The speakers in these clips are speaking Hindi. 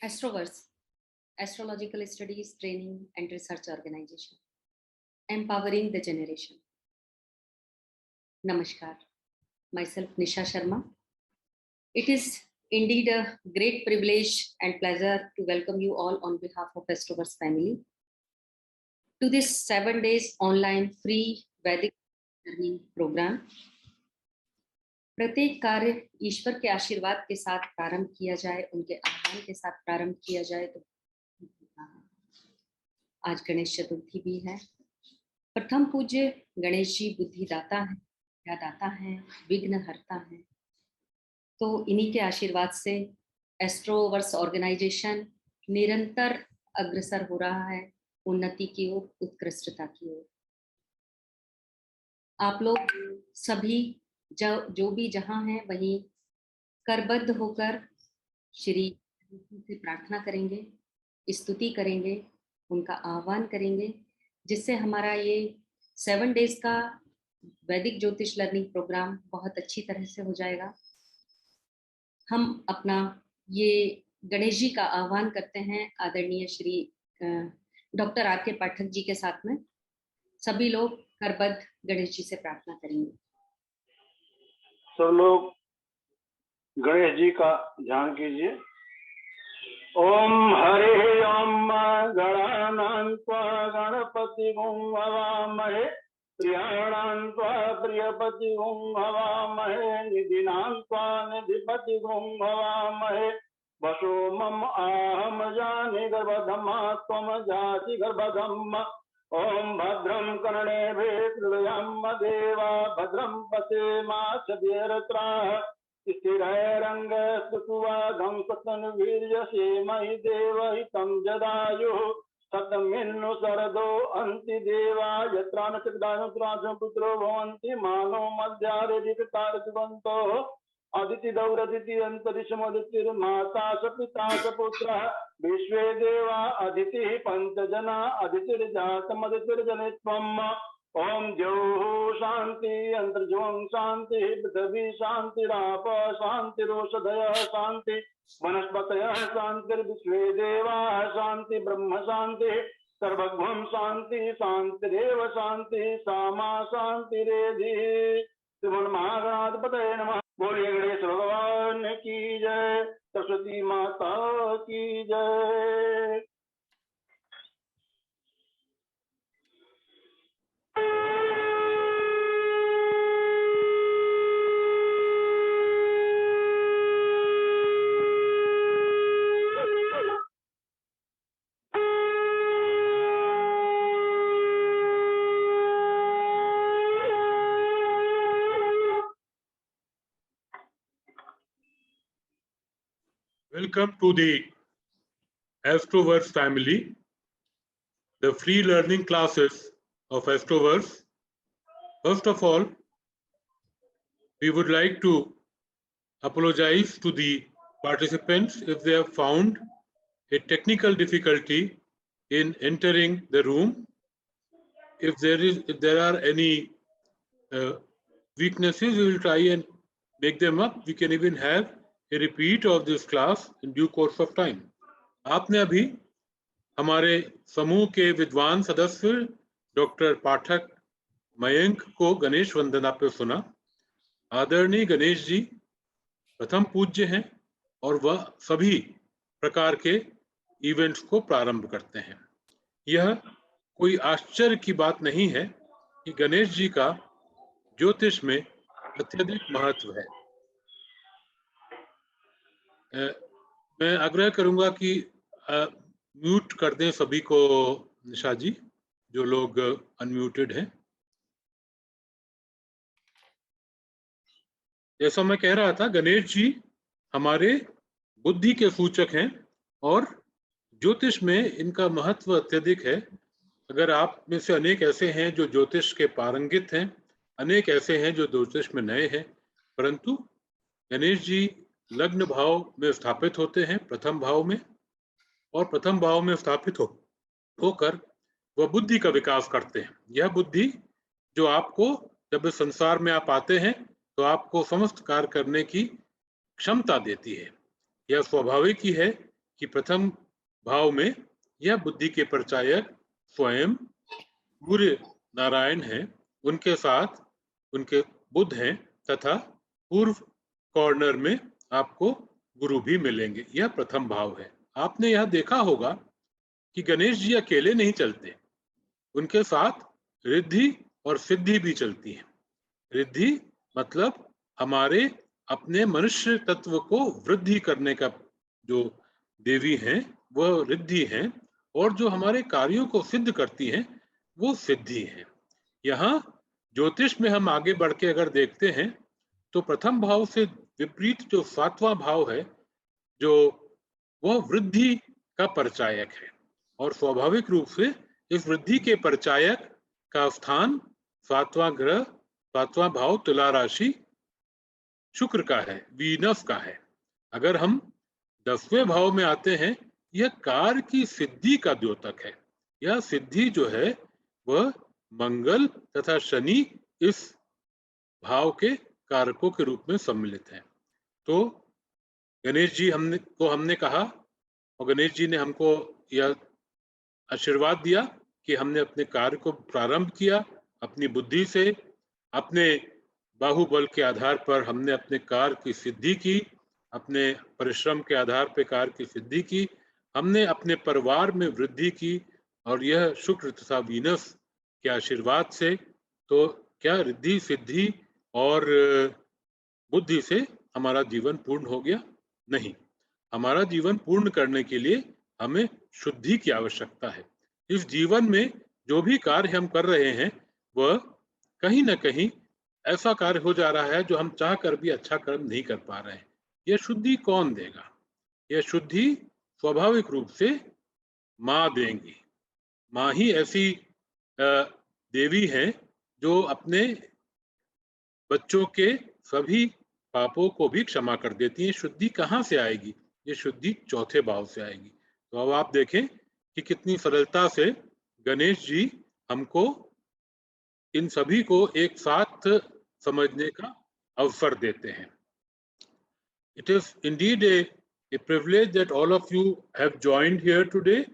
Astroverse, Astrological Studies, Training and Research Organization, empowering the generation. Namaskar, myself Nisha Sharma. It is indeed a great privilege and pleasure to welcome you all on behalf of Astroverse family to this 7 days online free Vedic learning program. प्रत्येक कार्य ईश्वर के आशीर्वाद के साथ प्रारंभ किया जाए, उनके आह्वान के साथ प्रारंभ किया जाए तो आज गणेश चतुर्थी भी है। प्रथम पूज्य गणेश जी बुद्धिदाता हैं, ज्ञादाता हैं, विघ्न हरता हैं। तो इन्हीं के आशीर्वाद से एस्ट्रोवर्स ऑर्गेनाइजेशन निरंतर अग्रसर हो रहा है उन्नति की ओर, उत्कृष्टता की ओर। आप लोग सभी जो भी जहां हैं वहीं करबद्ध होकर श्री से प्रार्थना करेंगे, स्तुति करेंगे, उनका आह्वान करेंगे, जिससे हमारा ये 7 डेज का वैदिक ज्योतिष लर्निंग प्रोग्राम बहुत अच्छी तरह से हो जाएगा। हम अपना ये गणेश जी का आह्वान करते हैं आदरणीय श्री डॉक्टर आर के पाठक जी के साथ में। सभी लोग करबद्ध गणेश जी से प्रार्थना करेंगे। सब लोग गणेश जी का ध्यान कीजिए। ओम हरे ओम गणानान्त्वा गणपतिगुं हवामहे प्रियाणान्त्वा प्रियपतिगुं हवामहे निधिनान्त्वा निधिपतिगुं हवामहे वसो मम आहम जाने गर्भधम्मा त्वम जाति गर्भधम्मा। ओम भद्रं कर्णेभिः शृणुयाम देवा भद्रं पश्येमाक्षभिर्त्राः स्थिरैरङ्गस्तुवागं सतनुवीर्यसेमहि देवहितं जदायुः शतमिन्नु शरदो अन्ति देवा यत्रा न चक्रानुत्रासं पुत्रो भवन्ति मानो मध्यारेदिकतारजुवन्तो अदिति दौरदिति अंतरिक्षमदितिर्माता स पिता स पुत्रः विश्वे देवा अदितिः पंचजना अदितिर्जातमदितिर्जनित्वम्। ओम द्यौः शांति अंतर्ज्यों शांति पृथ्वी शांतिराप शांतिरोषधयः शांति वनस्पतयः शांतिर्विश्वे देवाः शांति ब्रह्म शांति सर्वभौम शांति शांतिरेव शांति सामा शांतिरेधि। श्रीमन् महागणाधिपतये नमः। बोलिए गणेश भगवान की जय, सरस्वती माता की जय। Welcome to the Astroverse family, the free learning classes of Astroverse. First of all, we would like to apologize to the participants if they have found a technical difficulty in entering the room. If there are any weaknesses, we will try and make them up. We can even have a repeat of this class in due course of time. आपने अभी हमारे समूह के विद्वान सदस्य डॉक्टर पाठक मयंक को गणेश वंदना पे सुना। आदरणीय गणेश जी प्रथम पूज्य हैं और वह सभी प्रकार के इवेंट्स को प्रारंभ करते हैं। यह कोई आश्चर्य की बात नहीं है कि गणेश जी का ज्योतिष में अत्यधिक महत्व है। मैं आग्रह करूंगा कि म्यूट कर दें सभी को, निशा जी, जो लोग अनम्यूटेड हैं। जैसा मैं कह रहा था, गणेश जी हमारे बुद्धि के सूचक हैं और ज्योतिष में इनका महत्व अत्यधिक है। अगर आप में से अनेक ऐसे हैं जो ज्योतिष के पारंगित हैं, अनेक ऐसे हैं जो ज्योतिष में नए हैं, परंतु गणेश जी लग्न भाव में स्थापित होते हैं, प्रथम भाव में, और प्रथम भाव में स्थापित होकर वह बुद्धि का विकास करते हैं। यह बुद्धि जो आपको, जब इस संसार में आप आते हैं तो आपको समस्त कार्य करने की क्षमता देती है। यह स्वाभाविक ही है कि प्रथम भाव में यह बुद्धि के परिचायक स्वयं सूर्य नारायण हैं, उनके साथ उनके बुध हैं तथा पूर्व कॉर्नर में आपको गुरु भी मिलेंगे। यह प्रथम भाव है। आपने यह देखा होगा कि गणेश जी अकेले नहीं चलते, उनके साथ रिद्धि और सिद्धि भी चलती है। रिद्धि मतलब हमारे अपने मनुष्य तत्व को वृद्धि करने का जो देवी हैं वह रिद्धि हैं, और जो हमारे कार्यों को सिद्ध करती हैं वो सिद्धि हैं। यहाँ ज्योतिष में हम आगे बढ़ के अगर देखते हैं तो प्रथम भाव से विपरीत जो सातवां भाव है, जो वह वृद्धि का परिचायक है, और स्वाभाविक रूप से इस वृद्धि के परिचायक का स्थान सातवां ग्रह, सातवां भाव तुला राशि शुक्र का है, वीनस का है। अगर हम 10वें भाव में आते हैं, यह कार्य की सिद्धि का द्योतक है। यह सिद्धि जो है वह मंगल तथा शनि इस भाव के कारकों के रूप में सम्मिलित हैं। तो गणेश जी हमने कहा, और गणेश जी ने हमको यह आशीर्वाद दिया कि हमने अपने कार्य को प्रारंभ किया अपनी बुद्धि से, अपने बाहुबल के आधार पर हमने अपने कार्य की सिद्धि की, अपने परिश्रम के आधार पर कार्य की सिद्धि की, हमने अपने परिवार में वृद्धि की, और यह शुक्र तथा वीनस के आशीर्वाद से। तो क्या रिद्धि सिद्धि और बुद्धि से हमारा जीवन पूर्ण हो गया? नहीं। हमारा जीवन पूर्ण करने के लिए हमें शुद्धि की आवश्यकता है। इस जीवन में जो भी कार्य हम कर रहे हैं वह कहीं ना कहीं ऐसा कार्य हो जा रहा है जो हम चाह कर भी अच्छा कर्म नहीं कर पा रहे हैं। यह शुद्धि कौन देगा? यह शुद्धि स्वाभाविक रूप से माँ देंगी। माँ ही ऐसी देवी हैं जो अपने बच्चों के सभी पापों को भी क्षमा कर देती हैं। शुद्धि कहाँ से आएगी? ये शुद्धि चौथे भाव से आएगी। तो अब आप देखें कि कितनी सरलता से गणेश जी हमको इन सभी को एक साथ समझने का अवसर देते हैं। It is indeed a privilege that all of you have joined here today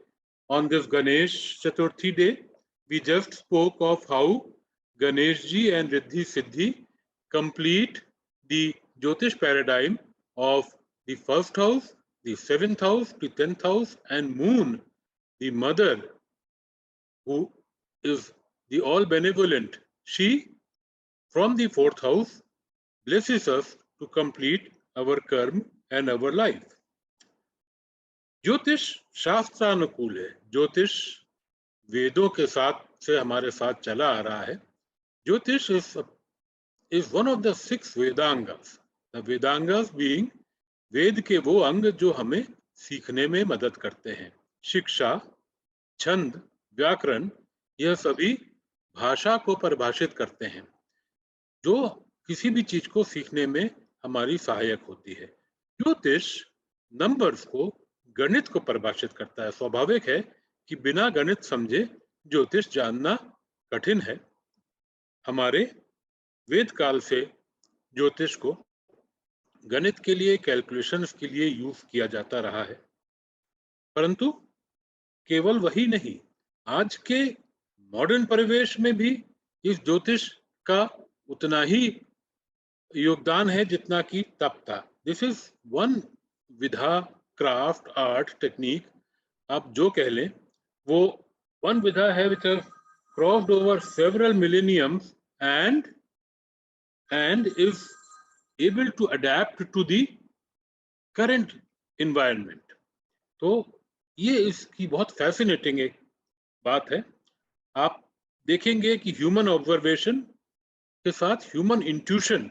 on this Ganesh Chaturthi day. We just spoke of how Ganesh ji and Riddhi Siddhi complete the Jyotish paradigm of the first house, the 7th house, the 10th house, and moon, the mother who is the all benevolent. She from the 4th house blesses us to complete our karma and our life. ज्योतिष शास्त्रानुकूल है। ज्योतिष वेदों के साथ से हमारे साथ चला आ रहा है। ज्योतिष is one of the 6 Vedangas. The Vedangas being वेद के वो अंग जो हमें सीखने में मदद करते हैं। शिक्षा, छंद, व्याकरण, यह सभी भाषा को परिभाषित करते हैं जो किसी भी चीज को सीखने में हमारी सहायक होती है। ज्योतिष नंबर्स को, गणित को परिभाषित करता है। स्वाभाविक है कि बिना गणित समझे ज्योतिष जानना कठिन है। हमारे वेद काल से ज्योतिष को गणित के लिए, कैलकुलेशंस के लिए यूज किया जाता रहा है। परंतु केवल वही नहीं, आज के मॉडर्न परिवेश में भी इस ज्योतिष का उतना ही योगदान है जितना कि तब था। दिस इज वन विधा, क्राफ्ट, आर्ट, टेक्निक, आप जो कह लें, वो वन विधा है which has crossed over several millenniums and is able to adapt to the current environment. तो ये इसकी बहुत फैसिनेटिंग एक बात है। आप देखेंगे कि ह्यूमन ऑब्जर्वेशन के साथ, ह्यूमन इंट्यूशन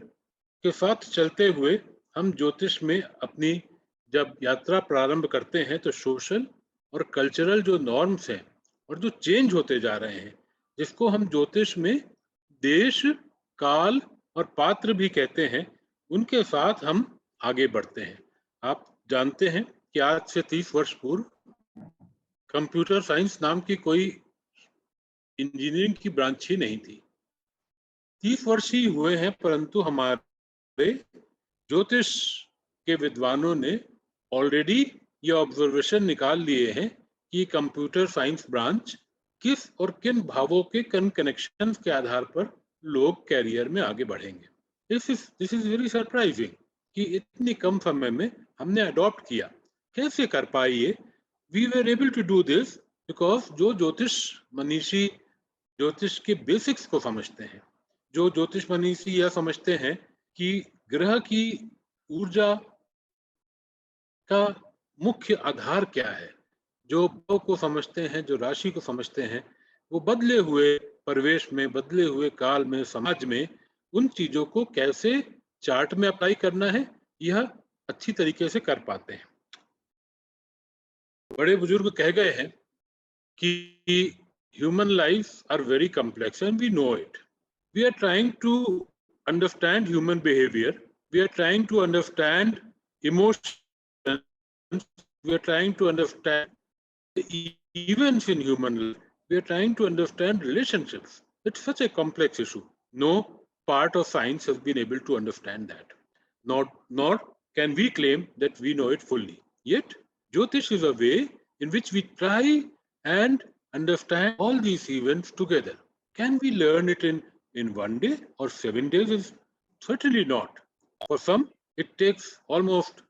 के साथ चलते हुए हम ज्योतिष में अपनी जब यात्रा प्रारंभ करते हैं तो सोशल और कल्चरल जो नॉर्म्स हैं और जो चेंज होते जा रहे हैं, जिसको हम ज्योतिष में देश, काल और पात्र भी कहते हैं, उनके साथ हम आगे बढ़ते हैं। आप जानते हैं कि आज से 30 वर्ष पूर्व कंप्यूटर साइंस नाम की कोई इंजीनियरिंग की ब्रांच ही नहीं थी। 30 वर्ष ही हुए हैं, परंतु हमारे ज्योतिष के विद्वानों ने ऑलरेडी ये ऑब्जर्वेशन निकाल लिए हैं कि कंप्यूटर साइंस ब्रांच किस और किन भावों के कनेक्शंस के आधार पर लोग कैरियर में आगे बढ़ेंगे। दिस इज वेरी सरप्राइजिंग कि इतनी कम समय में हमने अडॉप्ट किया। कैसे कर पाए ये? We were able to do this because जो ज्योतिष मनीषी ज्योतिष के बेसिक्स को समझते हैं, जो ज्योतिष मनीषी यह समझते हैं कि ग्रह की ऊर्जा का मुख्य आधार क्या है, जो भाव को समझते हैं, जो राशि को समझते हैं, वो बदले हुए परिवेश में, बदले हुए काल में, समाज में उन चीजों को कैसे चार्ट में अप्लाई करना है, यह अच्छी तरीके से कर पाते हैं। बड़े बुजुर्ग कह गए हैं कि human life are very complex and we know it. We are trying to understand human behaviour, we are trying to understand emotion, we are trying to understand the events in human life, we are trying to understand relationships. It's such a complex issue. No part of science has been able to understand that. Nor can we claim that we know it fully. Yet, Jyotish is a way in which we try and understand all these events together. Can we learn it in 1 day or 7 days? Is certainly not. For some, it takes almost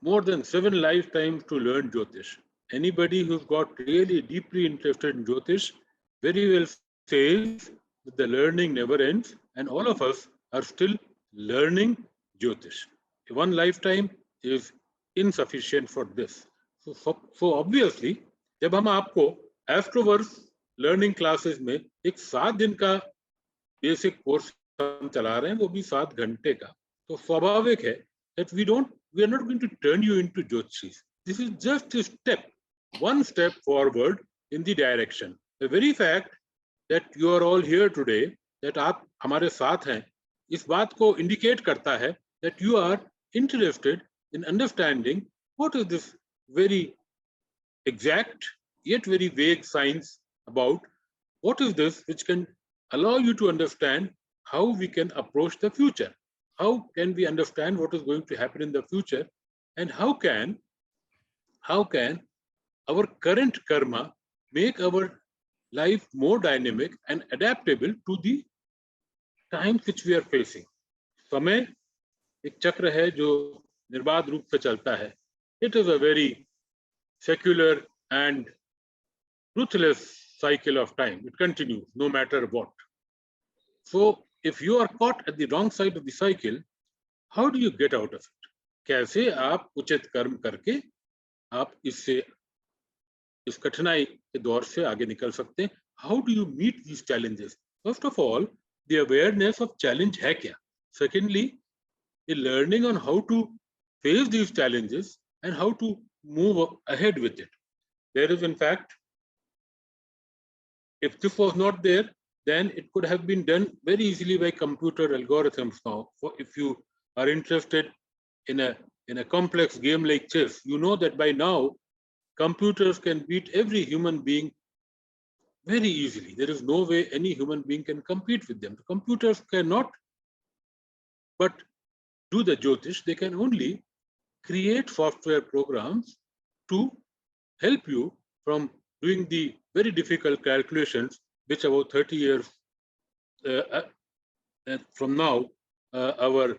more than 7 lifetimes to learn Jyotish. Anybody who's got really deeply interested in Jyotish very well says that the learning never ends, and all of us are still learning Jyotish. 1 lifetime is insufficient for this. So obviously, जब हम आपको एस्ट्रोवर्स लर्निंग क्लासेस में एक 7 दिन का बेसिक कोर्स हम चला रहे हैं, वो भी 7 घंटे का, तो स्वाभाविक है that we are not going to turn you into Jyotishis. This is just a step, one step forward in the direction. The very fact that you are all here today, that आप हमारे साथ हैं, इस बात को indicate करता है that you are interested in understanding what is this very exact yet very vague science about, what is this which can allow you to understand how we can approach the future. How can we understand what is going to happen in the future, and how can our current karma make our life more dynamic and adaptable to the times which we are facing. समय एक चक्र है जो निर्बाध रूप से चलता है. It is a very secular and ruthless cycle of time. It continues no matter what. So if you are caught at the wrong side of the cycle, how do you get out of it? कैसे आप उचित कर्म करके आप इस कठिनाई के दौर से आगे निकल सकते हैं? How do you meet these challenges? First of all, the awareness of challenge है क्या? Secondly, the learning on how to face these challenges and how to move ahead with it. There is, in fact, if this was not there, then it could have been done very easily by computer algorithms now. If you are interested in a complex game like chess, you know that by now computers can beat every human being very easily. There is no way any human being can compete with them. The computers cannot but do the Jyotish. They can only create software programs to help you from doing the very difficult calculations which about 30 years from now our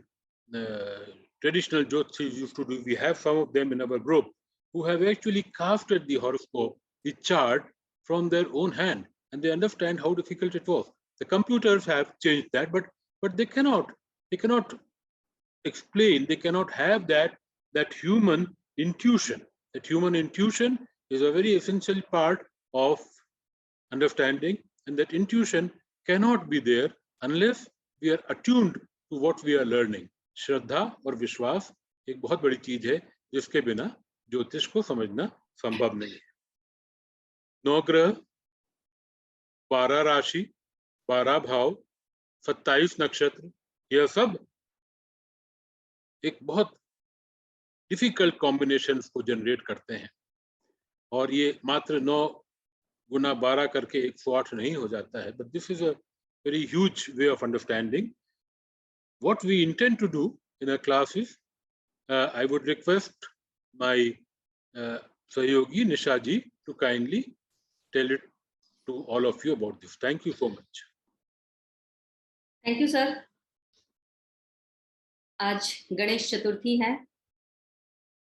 traditional Jyotishis used to do. We have some of them in our group who have actually casted the horoscope, the chart, from their own hand, and they understand how difficult it was. The computers have changed that, but they cannot explain, they cannot have that human intuition. That human intuition is a very essential part of understanding, and that intuition cannot be there unless we are attuned to what we are learning. श्रद्धा और विश्वास एक बहुत बड़ी चीज है जिसके बिना ज्योतिष को समझना संभव नहीं है. 9 ग्रह, 12 राशि, 12 भाव, 27 नक्षत्र, यह सब एक बहुत डिफिकल्ट कॉम्बिनेशंस को जनरेट करते हैं, और ये मात्र 9 गुना 12 करके 108 नहीं हो जाता है. But this is a very huge way of understanding. What we intend to do in our classes, I would request my Sayogi Nisha ji to kindly tell it to all of you about this. Thank you so much. Thank you sir. आज गणेश चतुर्थी है।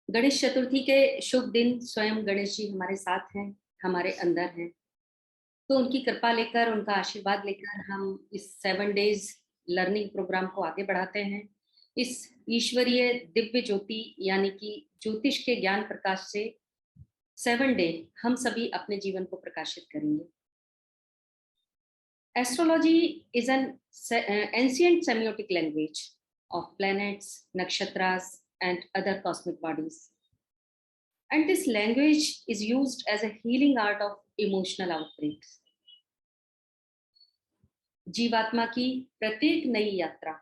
गणेश चतुर्थी के शुभ दिन स्वयं गणेश जी हमारे साथ हैं, हमारे अंदर हैं। तो उनकी कृपा लेकर, उनका आशीर्वाद लेकर हम इस 7 डेज लर्निंग प्रोग्राम को आगे बढ़ाते हैं। इस ईश्वरीय दिव्य ज्योति यानी कि ज्योतिष के ज्ञान प्रकाश से 7 डे हम सभी अपने जीवन को प्रकाशित करेंगे। Astrology is an ancient सेमियोटिक language of planets, nakshatras, and other cosmic bodies. And this language is used as a healing art of emotional outbreaks. जीवात्मा की प्रत्येक नई यात्रा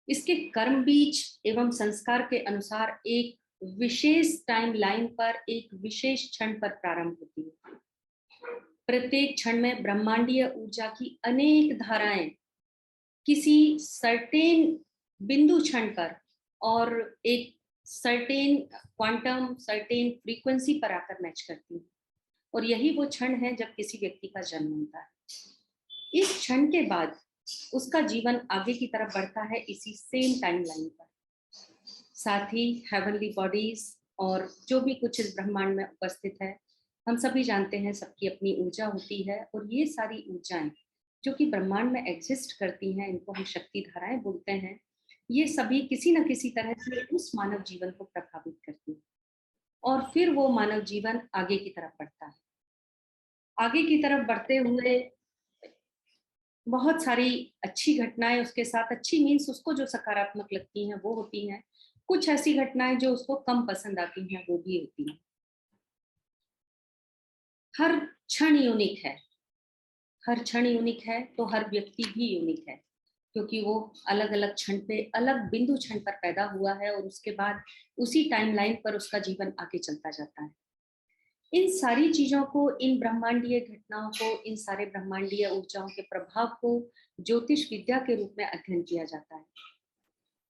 इसके कर्म बीज एवं संस्कार के अनुसार एक विशेष टाइम लाइन पर, एक विशेष क्षण पर प्रारंभ होती है। प्रत्येक क्षण में ब्रह्मांडीय ऊर्जा की अनेक धाराएं किसी सर्टेन बिंदु क्षण पर और एक सर्टेन क्वांटम, सर्टेन फ्रीक्वेंसी पर आकर मैच करती है। और यही वो क्षण है जब किसी व्यक्ति का जन्म होता है। इस क्षण के बाद उसका जीवन आगे की तरफ बढ़ता है इसी सेम टाइम लाइन पर। साथ ही हेवनली बॉडीज और जो भी कुछ इस ब्रह्मांड में उपस्थित है, हम सभी जानते हैं सबकी अपनी ऊर्जा होती है। और ये सारी ऊर्जाएं जो कि ब्रह्मांड में एग्जिस्ट करती हैं, इनको हम शक्ति धाराएं बोलते हैं। ये सभी किसी न किसी तरह से उस मानव जीवन को प्रभावित करती है और फिर वो मानव जीवन आगे की तरफ बढ़ता है। आगे की तरफ बढ़ते हुए बहुत सारी अच्छी घटनाएं उसके साथ, अच्छी मीन्स उसको जो सकारात्मक लगती हैं वो होती हैं। कुछ ऐसी घटनाएं जो उसको कम पसंद आती हैं वो भी होती हैं। हर क्षण यूनिक है, हर क्षण यूनिक है तो हर व्यक्ति भी यूनिक है, क्योंकि वो अलग अलग क्षण पे, अलग बिंदु क्षण पर पैदा हुआ है और उसके बाद उसी टाइमलाइन पर उसका जीवन आगे चलता जाता है। इन सारी चीजों को, इन ब्रह्मांडीय घटनाओं को, इन सारे ब्रह्मांडीय ऊर्जाओं के प्रभाव को ज्योतिष विद्या के रूप में अध्ययन किया जाता है।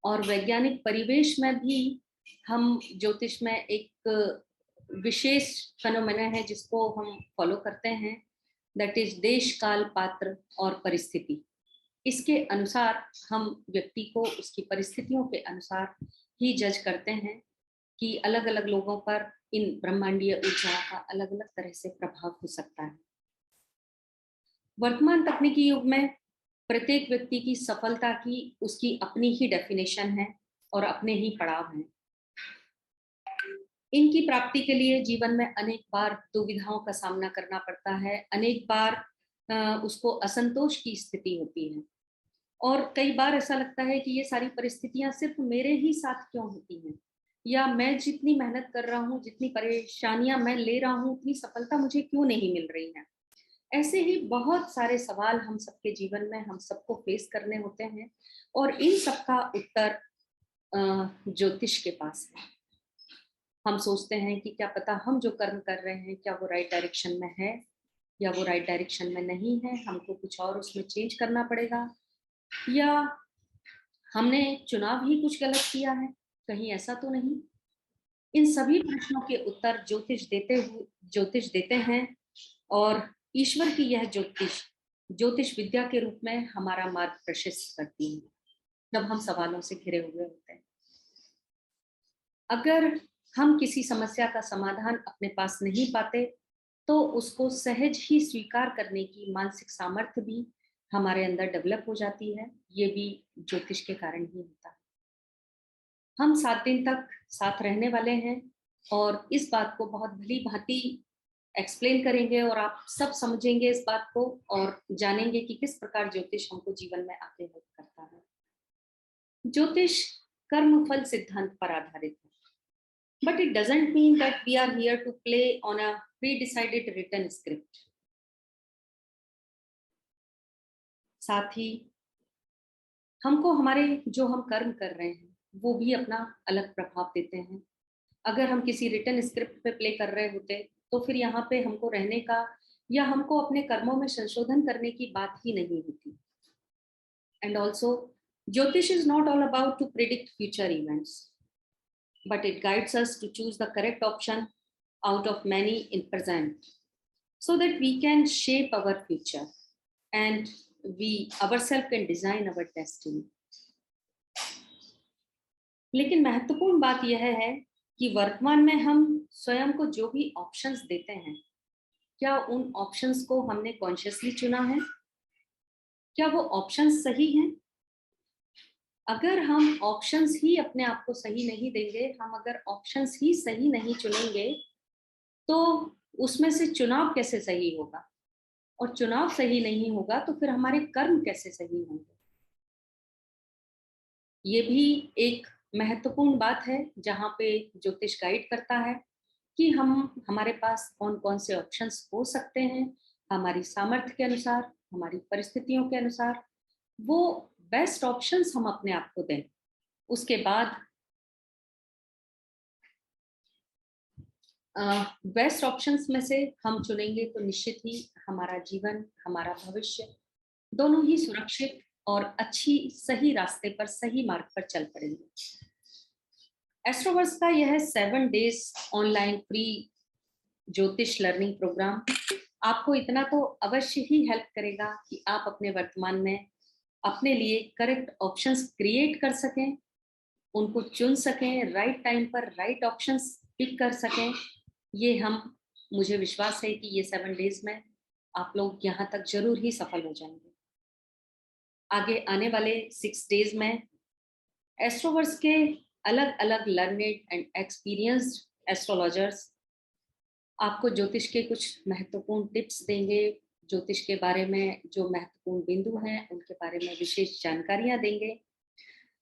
और वैज्ञानिक परिवेश में भी हम ज्योतिष में एक विशेष फेनोमेना है जिसको हम फॉलो करते हैं, दैट इज देश, काल, पात्र और परिस्थिति। इसके अनुसार हम व्यक्ति को उसकी परिस्थितियों के अनुसार ही जज करते हैं कि अलग अलग लोगों पर इन ब्रह्मांडीय ऊर्जाओं का अलग अलग तरह से प्रभाव हो सकता है। वर्तमान तकनीकी युग में प्रत्येक व्यक्ति की सफलता की उसकी अपनी ही डेफिनेशन है और अपने ही पड़ाव हैं। इनकी प्राप्ति के लिए जीवन में अनेक बार दुविधाओं का सामना करना पड़ता है, अनेक बार उसको असंतोष की स्थिति होती है और कई बार ऐसा लगता है कि ये सारी परिस्थितियां सिर्फ मेरे ही साथ क्यों होती हैं, या मैं जितनी मेहनत कर रहा हूँ, जितनी परेशानियां मैं ले रहा हूँ, उतनी सफलता मुझे क्यों नहीं मिल रही है। ऐसे ही बहुत सारे सवाल हम सबके जीवन में हम सबको फेस करने होते हैं और इन सबका उत्तर ज्योतिष के पास है। हम सोचते हैं कि क्या पता हम जो कर्म कर रहे हैं क्या वो राइट डायरेक्शन में है या वो राइट डायरेक्शन में नहीं है, हमको कुछ और उसमें चेंज करना पड़ेगा, या हमने चुनाव ही कुछ गलत किया है, कहीं ऐसा तो नहीं। इन सभी प्रश्नों के उत्तर ज्योतिष देते हैं और ईश्वर की यह ज्योतिष विद्या के रूप में हमारा मार्ग प्रशस्त करती है जब हम सवालों से घिरे हुए होते हैं। अगर हम किसी समस्या का समाधान अपने पास नहीं पाते तो उसको सहज ही स्वीकार करने की मानसिक सामर्थ्य भी हमारे अंदर डेवलप हो जाती है। ये भी ज्योतिष के कारण ही होता है। हम 7 दिन तक साथ रहने वाले हैं और इस बात को बहुत भली भांति एक्सप्लेन करेंगे और आप सब समझेंगे इस बात को और जानेंगे कि किस प्रकार ज्योतिष हमको जीवन में आगे हेल्प करता है। ज्योतिष कर्म फल सिद्धांत पर आधारित है, but it doesn't mean that we are here to play on a pre-decided written script. साथ ही हमको हमारे जो हम कर्म कर रहे हैं वो भी अपना अलग प्रभाव देते हैं। अगर हम किसी रिटन स्क्रिप्ट पे प्ले कर रहे होते तो फिर यहाँ पे हमको रहने का या हमको अपने कर्मों में संशोधन करने की बात ही नहीं होती। एंड ऑल्सो ज्योतिष is not all about to predict future events. but it guides us to choose the correct option out of many in present, so that we can shape our future and we ourselves can design our destiny. लेकिन महत्वपूर्ण बात यह है कि वर्तमान में हम स्वयं को जो भी ऑप्शंस देते हैं, क्या उन ऑप्शंस को हमने कॉन्शियसली चुना है? क्या वो ऑप्शंस सही हैं? अगर हम ऑप्शंस ही अपने आप को सही नहीं देंगे, हम अगर ऑप्शंस ही सही नहीं चुनेंगे, तो उसमें से चुनाव कैसे सही होगा? और चुनाव सही नहीं होगा तो फिर हमारे कर्म कैसे सही होंगे? ये भी एक महत्वपूर्ण बात है जहाँ पे ज्योतिष गाइड करता है कि हम हमारे पास कौन कौन से ऑप्शंस हो सकते हैं, हमारी सामर्थ्य के अनुसार, हमारी परिस्थितियों के अनुसार वो बेस्ट ऑप्शंस हम अपने आप को दें। उसके बाद बेस्ट ऑप्शंस में से हम चुनेंगे तो निश्चित ही हमारा जीवन, हमारा भविष्य दोनों ही सुरक्षित और अच्छी सही रास्ते पर, सही मार्ग पर चल पड़ेंगे। एस्ट्रोवर्स का यह 7 डेज ऑनलाइन फ्री ज्योतिष लर्निंग प्रोग्राम आपको इतना तो अवश्य ही हेल्प करेगा कि आप अपने वर्तमान में अपने लिए करेक्ट ऑप्शंस क्रिएट कर सकें, उनको चुन सकें, राइट टाइम पर राइट ऑप्शंस पिक कर सकें। ये मुझे विश्वास है कि ये 7 डेज में आप लोग यहाँ तक जरूर ही सफल हो जाएंगे। आगे आने वाले 6 डेज में एस्ट्रोवर्स के अलग अलग लर्नेड एंड एक्सपीरियंस्ड एस्ट्रोलॉजर्स आपको ज्योतिष के कुछ महत्वपूर्ण टिप्स देंगे, ज्योतिष के बारे में जो महत्वपूर्ण बिंदु हैं उनके बारे में विशेष जानकारियां देंगे।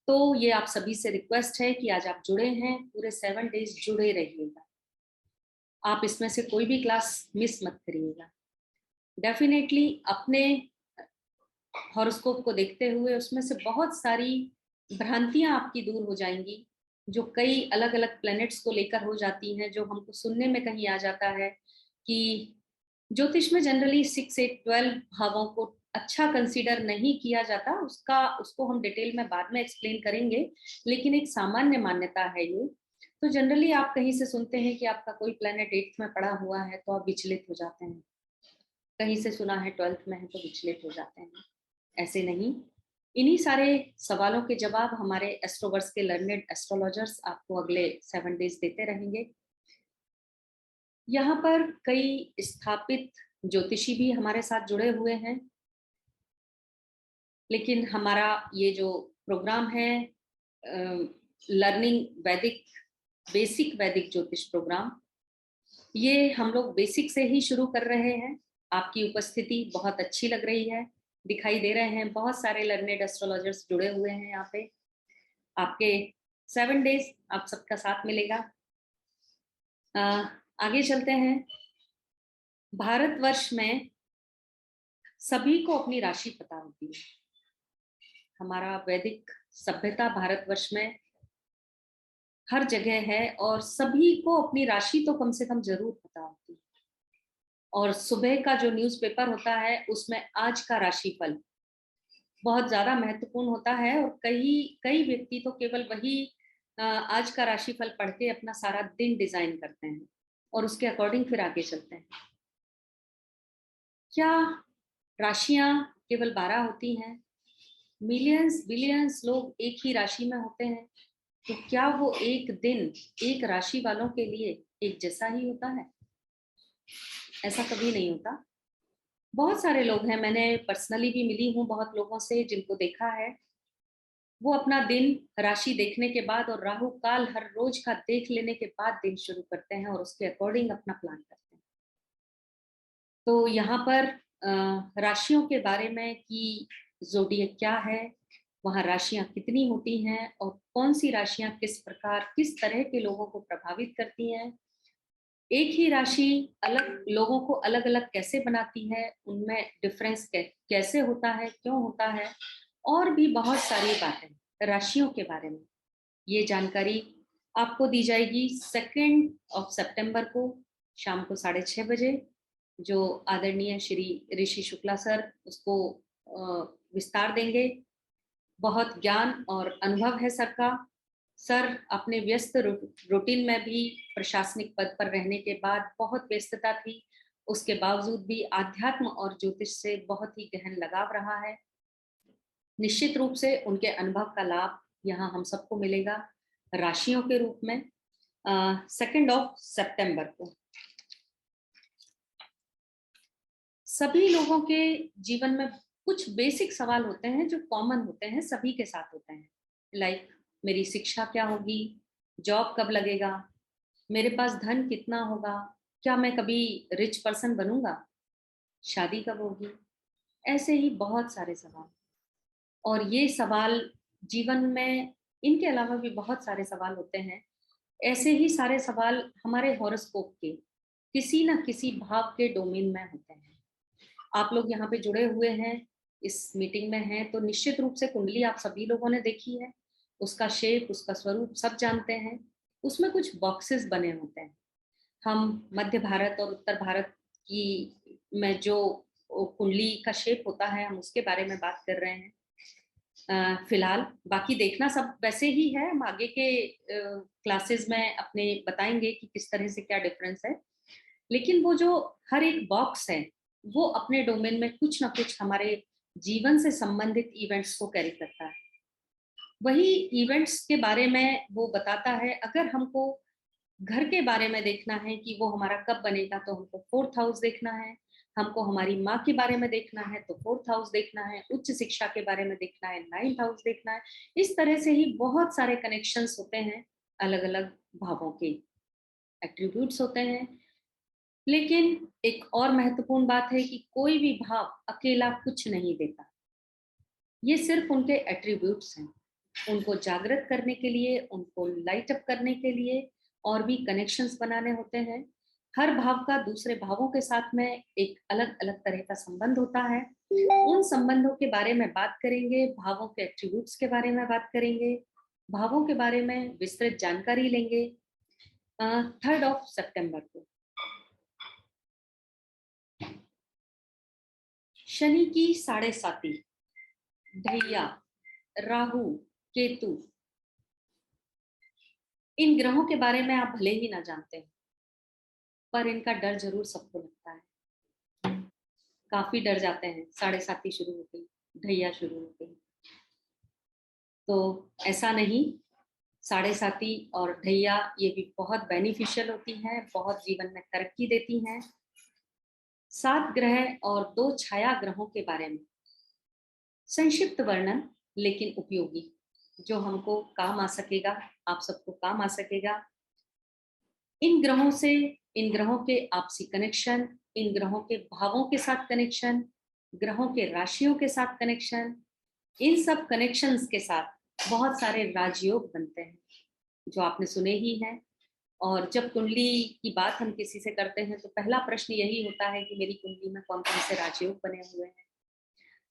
तो ये आप सभी से रिक्वेस्ट है कि आज आप जुड़े हैं, पूरे 7 डेज जुड़े रहिएगा। आप इसमें से कोई भी क्लास मिस मत करिएगा। डेफिनेटली अपने हॉरोस्कोप को देखते हुए उसमें से बहुत सारी भ्रांतियां आपकी दूर हो जाएंगी, जो कई अलग अलग प्लैनेट्स को लेकर हो जाती हैं, जो हमको सुनने में कहीं आ जाता है कि ज्योतिष में जनरली 6 से 12 भावों को अच्छा कंसीडर नहीं किया जाता। उसको हम डिटेल में बाद में एक्सप्लेन करेंगे, लेकिन एक सामान्य मान्यता है ये। तो जनरली आप कहीं से सुनते हैं कि आपका कोई प्लैनेट 8th में पड़ा हुआ है तो आप विचलित हो जाते हैं, कहीं से सुना है 12th में है तो विचलित हो जाते हैं। ऐसे नहीं, इन्हीं सारे सवालों के जवाब हमारे एस्ट्रोवर्स के लर्नेड एस्ट्रोलॉजर्स आपको अगले 7 डेज देते रहेंगे। यहाँ पर कई स्थापित ज्योतिषी भी हमारे साथ जुड़े हुए हैं, लेकिन हमारा ये जो प्रोग्राम है लर्निंग वैदिक बेसिक वैदिक ज्योतिष प्रोग्राम, ये हम लोग बेसिक से ही शुरू कर रहे हैं। आपकी उपस्थिति बहुत अच्छी लग रही है, दिखाई दे रहे हैं बहुत सारे लर्नेड एस्ट्रोलॉजर्स जुड़े हुए हैं यहाँ पे। आपके 7 डेज आप सबका साथ मिलेगा। आगे चलते हैं। भारतवर्ष में सभी को अपनी राशि पता होती है। हमारा वैदिक सभ्यता भारतवर्ष में हर जगह है और सभी को अपनी राशि तो कम से कम जरूर पता होती है। और सुबह का जो न्यूज़पेपर होता है उसमें आज का राशिफल बहुत ज्यादा महत्वपूर्ण होता है, और कई व्यक्ति तो केवल वही आज का राशिफल पढ़ के अपना सारा दिन डिजाइन करते हैं और उसके अकॉर्डिंग फिर आगे चलते हैं। क्या राशियां केवल 12 होती हैं? मिलियंस बिलियंस लोग एक ही राशि में होते हैं, तो क्या वो एक दिन एक राशि वालों के लिए एक जैसा ही होता है? ऐसा कभी नहीं होता। बहुत सारे लोग हैं, मैंने पर्सनली भी मिली हूँ बहुत लोगों से जिनको देखा है, वो अपना दिन राशि देखने के बाद और राहु काल हर रोज का देख लेने के बाद दिन शुरू करते हैं और उसके अकॉर्डिंग अपना प्लान करते हैं। तो यहाँ पर राशियों के बारे में कि ज़ोडिएक क्या है, वहाँ राशियां कितनी होती हैं और कौन सी राशियां किस प्रकार किस तरह के लोगों को प्रभावित करती हैं, एक ही राशि अलग लोगों को अलग अलग कैसे बनाती है, उनमें डिफरेंस कैसे होता है, क्यों होता है, और भी बहुत सारी बातें राशियों के बारे में ये जानकारी आपको दी जाएगी 2 सितंबर को शाम को 6:30 बजे। जो आदरणीय श्री ऋषि शुक्ला सर उसको विस्तार देंगे। बहुत ज्ञान और अनुभव है सर का, सर अपने व्यस्त रूटीन में भी प्रशासनिक पद पर रहने के बाद बहुत व्यस्तता थी, उसके बावजूद भी अध्यात्म और ज्योतिष से बहुत ही गहन लगाव रहा है। निश्चित रूप से उनके अनुभव का लाभ यहाँ हम सबको मिलेगा राशियों के रूप में 2 सितंबर को। सभी लोगों के जीवन में कुछ बेसिक सवाल होते हैं जो कॉमन होते हैं, सभी के साथ होते हैं। लाइक मेरी शिक्षा क्या होगी, जॉब कब लगेगा, मेरे पास धन कितना होगा, क्या मैं कभी रिच पर्सन बनूंगा, शादी कब होगी, ऐसे ही बहुत सारे सवाल। और ये सवाल जीवन में, इनके अलावा भी बहुत सारे सवाल होते हैं। ऐसे ही सारे सवाल हमारे हॉरोस्कोप के किसी न किसी भाव के डोमेन में होते हैं। आप लोग यहाँ पे जुड़े हुए हैं, इस मीटिंग में हैं, तो निश्चित रूप से कुंडली आप सभी लोगों ने देखी है, उसका शेप, उसका स्वरूप सब जानते हैं। उसमें कुछ बॉक्सेस बने होते हैं। हम मध्य भारत और उत्तर भारत की में जो कुंडली का शेप होता है, हम उसके बारे में बात कर रहे हैं फिलहाल। बाकी देखना सब वैसे ही है, हम आगे के क्लासेस में अपने बताएंगे कि किस तरह से क्या डिफरेंस है। लेकिन वो जो हर एक बॉक्स है वो अपने डोमेन में कुछ ना कुछ हमारे जीवन से संबंधित इवेंट्स को कैरी करता है। वही इवेंट्स के बारे में वो बताता है। अगर हमको घर के बारे में देखना है कि वो हमारा कब बनेगा, तो हमको 4th हाउस देखना है। हमको हमारी माँ के बारे में देखना है तो 4th हाउस देखना है। उच्च शिक्षा के बारे में देखना है 9th हाउस देखना है। इस तरह से ही बहुत सारे कनेक्शंस होते हैं, अलग अलग भावों के एट्रीब्यूट्स होते हैं। लेकिन एक और महत्वपूर्ण बात है कि कोई भी भाव अकेला कुछ नहीं देता, ये सिर्फ उनके एट्रीब्यूट्स हैं। उनको जागृत करने के लिए, उनको लाइट अप करने के लिए और भी कनेक्शंस बनाने होते हैं। हर भाव का दूसरे भावों के साथ में एक अलग अलग तरह का संबंध होता है। उन संबंधों के बारे में बात करेंगे, भावों के एट्रीब्यूट्स के बारे में बात करेंगे, भावों के बारे में विस्तृत जानकारी लेंगे 3 सितंबर को। शनि की 7.5, ढैया, राहु, केतु, इन ग्रहों के बारे में आप भले ही ना जानते हैं, पर इनका डर जरूर सबको लगता है। काफी डर जाते हैं 7.5 शुरू होती, ढैया शुरू होती। तो ऐसा नहीं, 7.5 और ढैया ये भी बहुत बेनिफिशियल होती हैं, बहुत जीवन में तरक्की देती हैं। 7 ग्रह और 2 छाया ग्रहों के बारे में संक्षिप्त वर्णन, लेकिन उपयोगी, जो हमको काम आ सकेगा, आप सबको काम आ सकेगा। इन ग्रहों से, इन ग्रहों के आपसी कनेक्शन, इन ग्रहों के भावों के साथ कनेक्शन, ग्रहों के राशियों के साथ कनेक्शन, इन सब कनेक्शंस के साथ बहुत सारे राजयोग बनते हैं जो आपने सुने ही हैं। और जब कुंडली की बात हम किसी से करते हैं तो पहला प्रश्न यही होता है कि मेरी कुंडली में कौन कौन से राजयोग बने हुए हैं।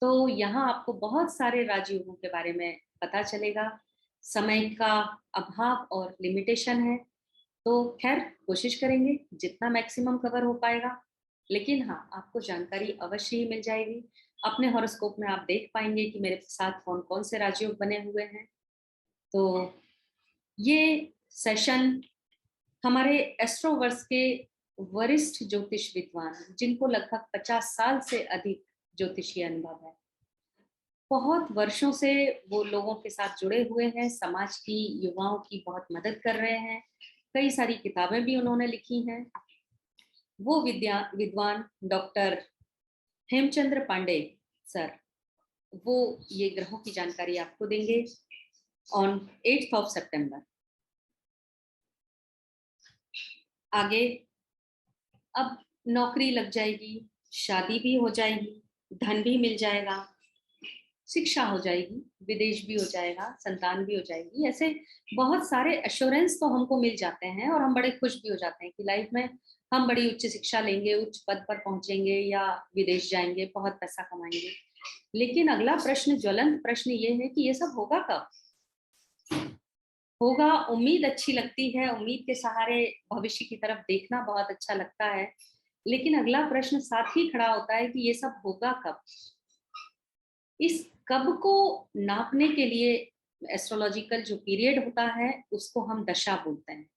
तो यहाँ आपको बहुत सारे राजयोगों के बारे में पता चलेगा। समय का अभाव और लिमिटेशन है, तो खैर कोशिश करेंगे जितना मैक्सिमम कवर हो पाएगा। लेकिन हाँ, आपको जानकारी अवश्य ही मिल जाएगी। अपने हॉरोस्कोप में आप देख पाएंगे कि मेरे साथ कौन कौन से राजयोग बने हुए हैं। तो ये सेशन हमारे एस्ट्रोवर्स के वरिष्ठ ज्योतिष विद्वान, जिनको लगभग 50 साल से अधिक ज्योतिषीय अनुभव है, बहुत वर्षों से वो लोगों के साथ जुड़े हुए हैं, समाज की, युवाओं की बहुत मदद कर रहे हैं। कई सारी किताबें भी उन्होंने लिखी हैं। वो विद्वान डॉक्टर हेमचंद्र पांडे सर, वो ये ग्रहों की जानकारी आपको देंगे ऑन 8 सितंबर। आगे अब नौकरी लग जाएगी, शादी भी हो जाएगी, धन भी मिल जाएगा, शिक्षा हो जाएगी, विदेश भी हो जाएगा, संतान भी हो जाएगी। ऐसे बहुत सारे एश्योरेंस तो हमको मिल जाते हैं और हम बड़े खुश भी हो जाते हैं कि लाइफ में हम बड़ी उच्च शिक्षा लेंगे, उच्च पद पर पहुंचेंगे या विदेश जाएंगे, बहुत पैसा कमाएंगे। लेकिन अगला प्रश्न, ज्वलंत प्रश्न ये है कि ये सब होगा कब? होगा, उम्मीद अच्छी लगती है, उम्मीद के सहारे भविष्य की तरफ देखना बहुत अच्छा लगता है। लेकिन अगला प्रश्न साथ ही खड़ा होता है कि ये सब होगा कब? इस कब को नापने के लिए एस्ट्रोलॉजिकल जो पीरियड होता है उसको हम दशा बोलते हैं।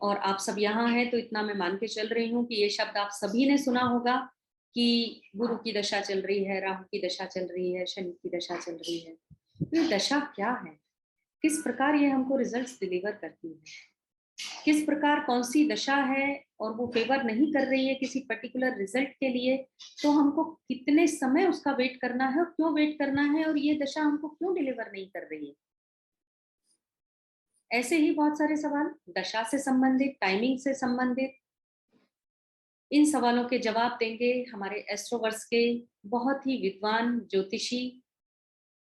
और आप सब यहाँ हैं तो इतना मैं मान के चल रही हूँ कि ये शब्द आप सभी ने सुना होगा कि गुरु की दशा चल रही है, राहु की दशा चल रही है, शनि की दशा चल रही है। ये दशा क्या है, किस प्रकार ये हमको रिजल्ट्स डिलीवर करती है, किस प्रकार कौन सी दशा है और वो फेवर नहीं कर रही है किसी पर्टिकुलर रिजल्ट के लिए, तो हमको कितने समय उसका वेट करना है और क्यों वेट करना है, और ये दशा हमको क्यों डिलीवर नहीं कर रही है। ऐसे ही बहुत सारे सवाल दशा से संबंधित, टाइमिंग से संबंधित, इन सवालों के जवाब देंगे हमारे एस्ट्रोवर्स के बहुत ही विद्वान ज्योतिषी,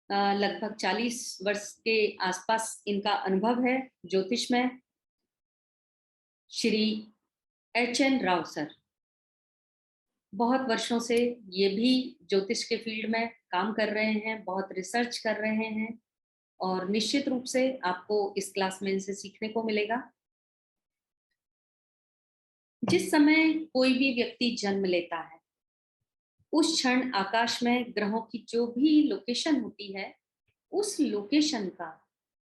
लगभग 40 वर्ष के आसपास इनका अनुभव है ज्योतिष में, श्री HN राव सर। बहुत वर्षों से ये भी ज्योतिष के फील्ड में काम कर रहे हैं, बहुत रिसर्च कर रहे हैं, और निश्चित रूप से आपको इस क्लास में इनसे सीखने को मिलेगा। जिस समय कोई भी व्यक्ति जन्म लेता है उस क्षण आकाश में ग्रहों की जो भी लोकेशन होती है उस लोकेशन का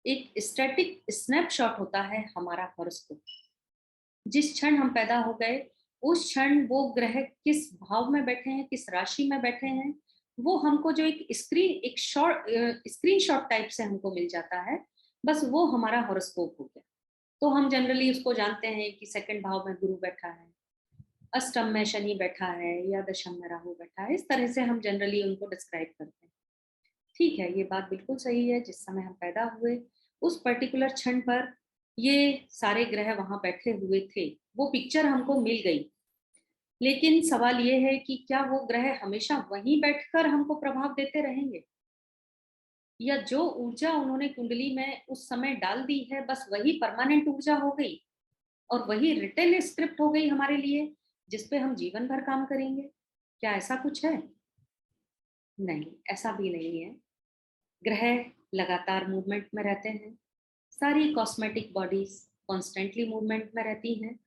एक स्टैटिक स्नैपशॉट होता है हमारा हॉरोस्कोप। जिस क्षण हम पैदा हो गए उस क्षण वो ग्रह किस भाव में बैठे हैं, किस राशि में बैठे हैं, वो हमको जो एक स्क्रीनशॉट टाइप से हमको मिल जाता है, बस वो हमारा हॉरोस्कोप हो गया। तो हम जनरली उसको जानते हैं कि सेकंड भाव में गुरु बैठा है, अष्टम में शनि बैठा है या दशम में राहु बैठा है, इस तरह से हम जनरली उनको डिस्क्राइब करते हैं। ठीक है, ये बात बिल्कुल सही है। जिस समय हम पैदा हुए उस पर्टिकुलर क्षण पर ये सारे ग्रह वहां बैठे हुए थे, वो पिक्चर हमको मिल गई। लेकिन सवाल ये है कि क्या वो ग्रह हमेशा वहीं बैठकर हमको प्रभाव देते रहेंगे, या जो ऊर्जा उन्होंने कुंडली में उस समय डाल दी है बस वही परमानेंट ऊर्जा हो गई और वही रिटन स्क्रिप्ट हो गई हमारे लिए जिसपे हम जीवन भर काम करेंगे? क्या ऐसा कुछ है? नहीं, ऐसा भी नहीं है। ग्रह लगातार मूवमेंट में रहते हैं, सारी कॉस्मेटिक बॉडीज कॉन्स्टेंटली मूवमेंट में रहती हैं,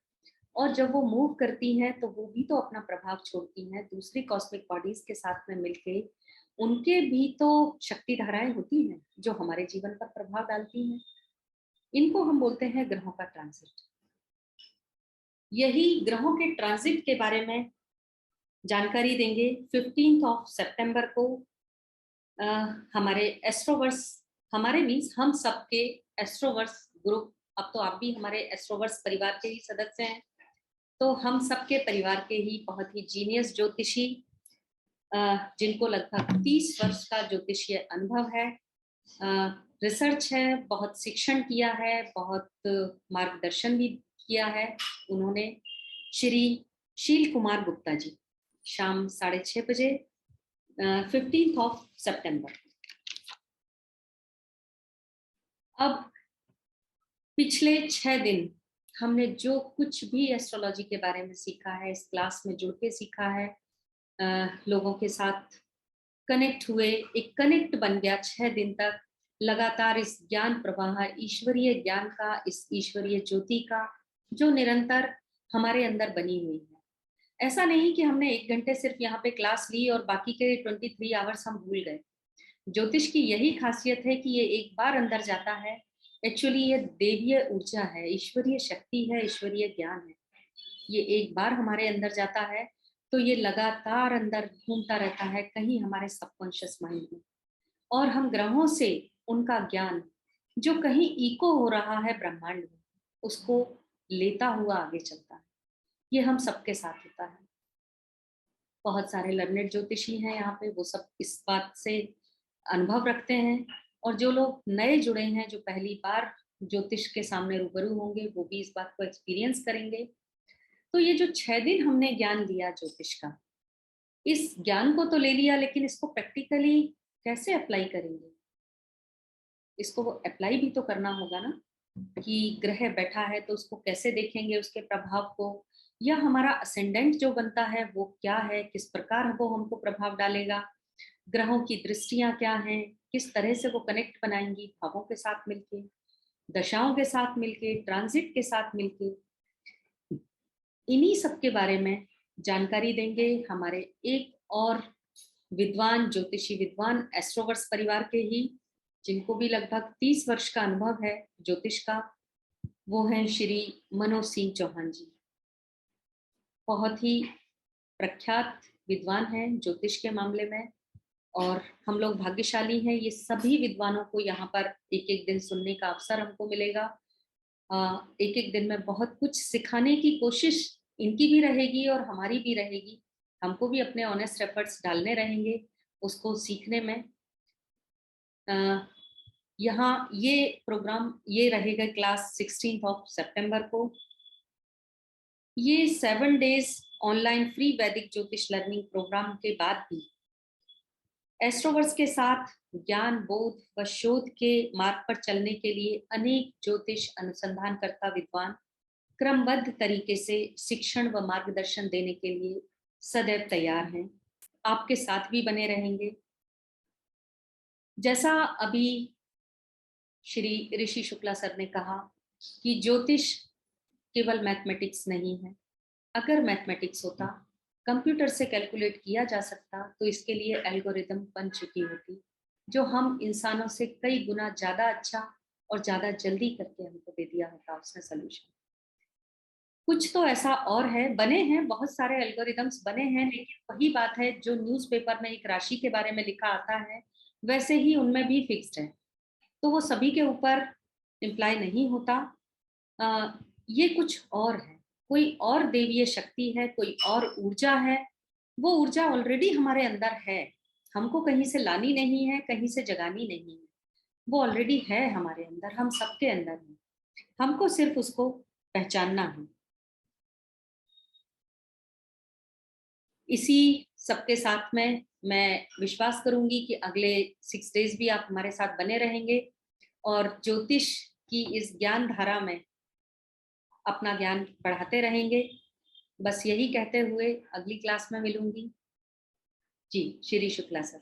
और जब वो मूव करती हैं तो वो भी तो अपना प्रभाव छोड़ती हैं दूसरी कॉस्मिक बॉडीज के साथ में मिलके। उनके भी तो शक्ति धाराएं होती हैं जो हमारे जीवन पर प्रभाव डालती हैं। इनको हम बोलते हैं ग्रहों का ट्रांजिट। यही ग्रहों के ट्रांजिट के बारे में जानकारी देंगे 15 सितंबर को। हमारे एस्ट्रोवर्स, हमारे मीन्स हम सबके एस्ट्रोवर्स ग्रुप, अब तो आप भी हमारे एस्ट्रोवर्स परिवार के ही सदस्य हैं, तो हम सबके परिवार के ही बहुत ही जीनियस ज्योतिषी, जिनको लगभग 30 वर्ष का ज्योतिषीय अनुभव है, रिसर्च है, बहुत शिक्षण किया है, बहुत मार्गदर्शन भी किया है उन्होंने, श्री शील कुमार गुप्ता जी, शाम 6:30 बजे 15 सितंबर। अब पिछले 6 दिन हमने जो कुछ भी एस्ट्रोलॉजी के बारे में सीखा है, इस क्लास में जुड़ के सीखा है, लोगों के साथ कनेक्ट हुए, एक कनेक्ट बन गया 6 दिन तक लगातार इस ज्ञान प्रवाह, ईश्वरीय ज्ञान का, इस ईश्वरीय ज्योति का जो निरंतर हमारे अंदर बनी हुई है। ऐसा नहीं कि हमने 1 घंटे सिर्फ यहाँ पे क्लास ली और बाकी के 23 आवर्स हम भूल गए। ज्योतिष की यही खासियत है कि ये एक बार अंदर जाता है, एक्चुअली ये देवीय ऊर्जा है, ईश्वरीय शक्ति है, ईश्वरीय ज्ञान है। ये एक बार हमारे अंदर जाता है तो ये लगातार अंदर घूमता रहता है कहीं हमारे सबकॉन्शियस माइंड में, और हम ग्रहों से उनका ज्ञान जो कहीं इको हो रहा है ब्रह्मांड में उसको लेता हुआ आगे चलता है। ये हम सबके साथ होता है। बहुत सारे लर्नेड ज्योतिषी हैं यहाँ पे, वो सब इस बात से अनुभव रखते हैं, और जो लोग नए जुड़े हैं, जो पहली बार ज्योतिष के सामने रूबरू होंगे, वो भी इस बात को एक्सपीरियंस करेंगे। तो ये जो 6 दिन हमने ज्ञान लिया ज्योतिष का, इस ज्ञान को तो ले लिया, लेकिन इसको प्रैक्टिकली कैसे अप्लाई करेंगे? इसको अप्लाई भी तो करना होगा ना, कि ग्रह बैठा है तो उसको कैसे देखेंगे, उसके प्रभाव को, या हमारा असेंडेंट जो बनता है वो क्या है, किस प्रकार वो हमको प्रभाव डालेगा, ग्रहों की दृष्टियां क्या हैं, किस तरह से वो कनेक्ट बनाएंगी भावों के साथ मिलके, दशाओं के साथ मिलके, ट्रांजिट के साथ मिलके। इन्हीं सब के बारे में जानकारी देंगे हमारे एक और विद्वान ज्योतिषी, विद्वान एस्ट्रोवर्स परिवार के ही जिनको भी लगभग 30 वर्ष का अनुभव है ज्योतिष का, वो हैं श्री मनोज सिंह चौहान जी। बहुत ही प्रख्यात विद्वान हैं ज्योतिष के मामले में, और हम लोग भाग्यशाली हैं, ये सभी विद्वानों को यहाँ पर एक एक दिन सुनने का अवसर हमको मिलेगा। एक एक दिन में बहुत कुछ सिखाने की कोशिश इनकी भी रहेगी और हमारी भी रहेगी। हमको भी अपने ऑनेस्ट एफर्ट्स डालने रहेंगे उसको सीखने में। यहाँ ये प्रोग्राम ये रहेगा क्लास 16 सितंबर को। ये 7 डेज ऑनलाइन फ्री वैदिक ज्योतिष लर्निंग प्रोग्राम के बाद भी एस्ट्रोवर्स के साथ ज्ञान, बोध व शोध के मार्ग पर चलने के लिए अनेक ज्योतिष अनुसंधानकर्ता विद्वान क्रमबद्ध तरीके से शिक्षण व मार्गदर्शन देने के लिए सदैव तैयार हैं। आपके साथ भी बने रहेंगे। जैसा अभी श्री ऋषि शुक्ला सर ने कहा कि ज्योतिष केवल मैथमेटिक्स नहीं है। अगर मैथमेटिक्स होता, कंप्यूटर से कैलकुलेट किया जा सकता, तो इसके लिए एल्गोरिदम बन चुकी होती, जो हम इंसानों से कई गुना ज्यादा अच्छा और ज्यादा जल्दी करके हमको दे दिया होता उसने सोल्यूशन। कुछ तो ऐसा और है, बने हैं बहुत सारे एल्गोरिदम्स बने हैं, लेकिन वही बात है जो न्यूज़पेपर में एक राशि के बारे में लिखा आता है वैसे ही उनमें भी फिक्स्ड है, तो वो सभी के ऊपर इम्प्लाई नहीं होता। ये कुछ और है, कोई और देवीय शक्ति है, कोई और ऊर्जा है। वो ऊर्जा ऑलरेडी हमारे अंदर है, हमको कहीं से लानी नहीं है, कहीं से जगानी नहीं है। वो ऑलरेडी है हमारे अंदर, हम सबके अंदर है, हमको सिर्फ उसको पहचानना है। इसी सबके साथ में मैं विश्वास करूंगी कि अगले 6 डेज भी आप हमारे साथ बने रहेंगे और ज्योतिष की इस ज्ञान धारा में अपना ज्ञान बढ़ाते रहेंगे। बस यही कहते हुए अगली क्लास में मिलूंगी। जी, Shri Shukla sir.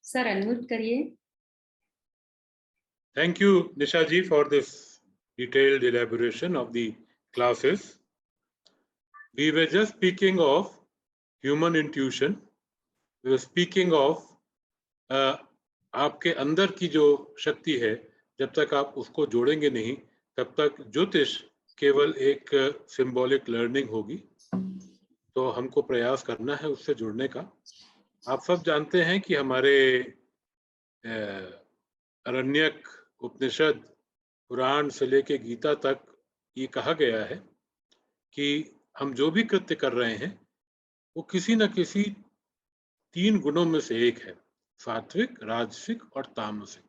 Sir unmute करिए। Thank you, Nisha ji, for this detailed elaboration of the classes. We were just speaking of human intuition. We were speaking of आपके अंदर की जो शक्ति है, जब तक आप उसको जोड़ेंगे नहीं, तब तक ज्योतिष केवल एक सिंबॉलिक लर्निंग होगी। तो हमको प्रयास करना है उससे जुड़ने का। आप सब जानते हैं कि हमारे अरण्यक, उपनिषद, पुराण से लेके गीता तक ये कहा गया है कि हम जो भी कृत्य कर रहे हैं वो किसी न किसी 3 गुणों में से एक है, सात्विक, राजसिक और तामसिक।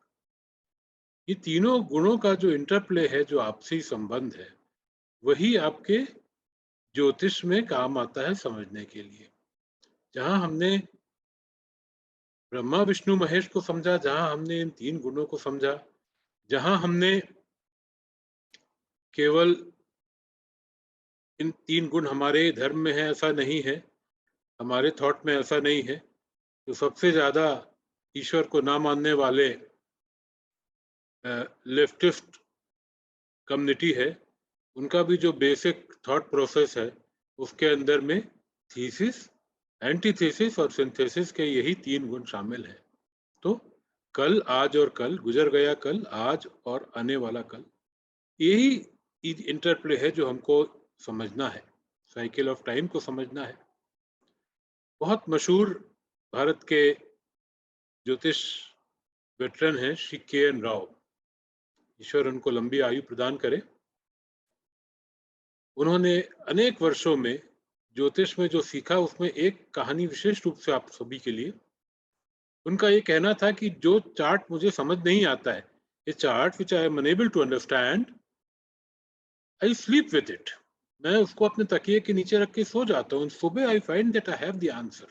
ये तीनों गुणों का जो इंटरप्ले है, जो आपसी संबंध है, वही आपके ज्योतिष में काम आता है समझने के लिए। जहां हमने ब्रह्मा, विष्णु, महेश को समझा, जहां हमने इन 3 गुणों को समझा, जहां हमने केवल इन 3 गुण हमारे धर्म में है ऐसा नहीं है, हमारे थॉट में ऐसा नहीं है, तो सबसे ज्यादा ईश्वर को ना मानने वाले लेफ्टिस्ट कम्युनिटी है, उनका भी जो बेसिक थॉट प्रोसेस है उसके अंदर में थीसिस, एंटीथेसिस और सिंथेसिस के यही 3 गुण शामिल है। तो कल, आज और कल, गुजर गया कल, आज और आने वाला कल, यही इंटरप्ले है जो हमको समझना है, साइकिल ऑफ टाइम को समझना है। बहुत मशहूर भारत के ज्योतिष वेटरन हैं श्री के.एन. राव, ईश्वर उनको लंबी आयु प्रदान करे। उन्होंने अनेक वर्षों में ज्योतिष में जो सीखा उसमें एक कहानी विशेष रूप से आप सभी के लिए। उनका ये कहना था कि जो चार्ट मुझे समझ नहीं आता है, ये chart which I am unable to understand, I sleep with it. मैं उसको अपने तकिए के नीचे रख के सो जाता हूँ। सुबह I find that I have the answer,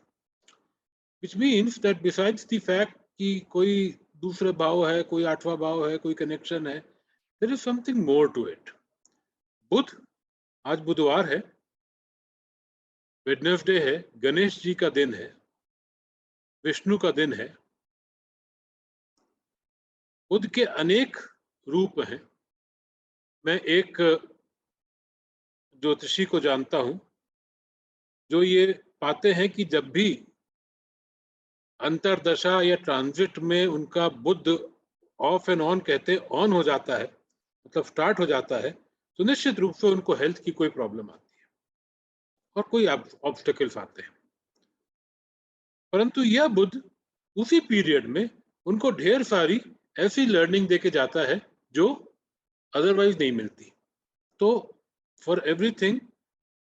which means that besides the fact कि कोई दूसरे भाव है, कोई 8वां भाव है, कोई कनेक्शन है, there is something more to it. बुध, आज बुधवार है, वेडनेसडे है, गणेश जी का दिन है, विष्णु का दिन है। बुध के अनेक रूप हैं। मैं एक ज्योतिषी को जानता हूं जो ये पाते हैं कि जब भी अंतरदशा या ट्रांजिट में उनका बुद्ध ऑफ एंड ऑन कहते ऑन हो जाता है, मतलब स्टार्ट हो जाता है, तो निश्चित रूप से उनको हेल्थ की कोई प्रॉब्लम आती है और कोई ऑब्स्टेकल्स आते हैं। परंतु यह बुद्ध उसी पीरियड में उनको ढेर सारी ऐसी लर्निंग देके जाता है जो अदरवाइज नहीं मिलती। तो for everything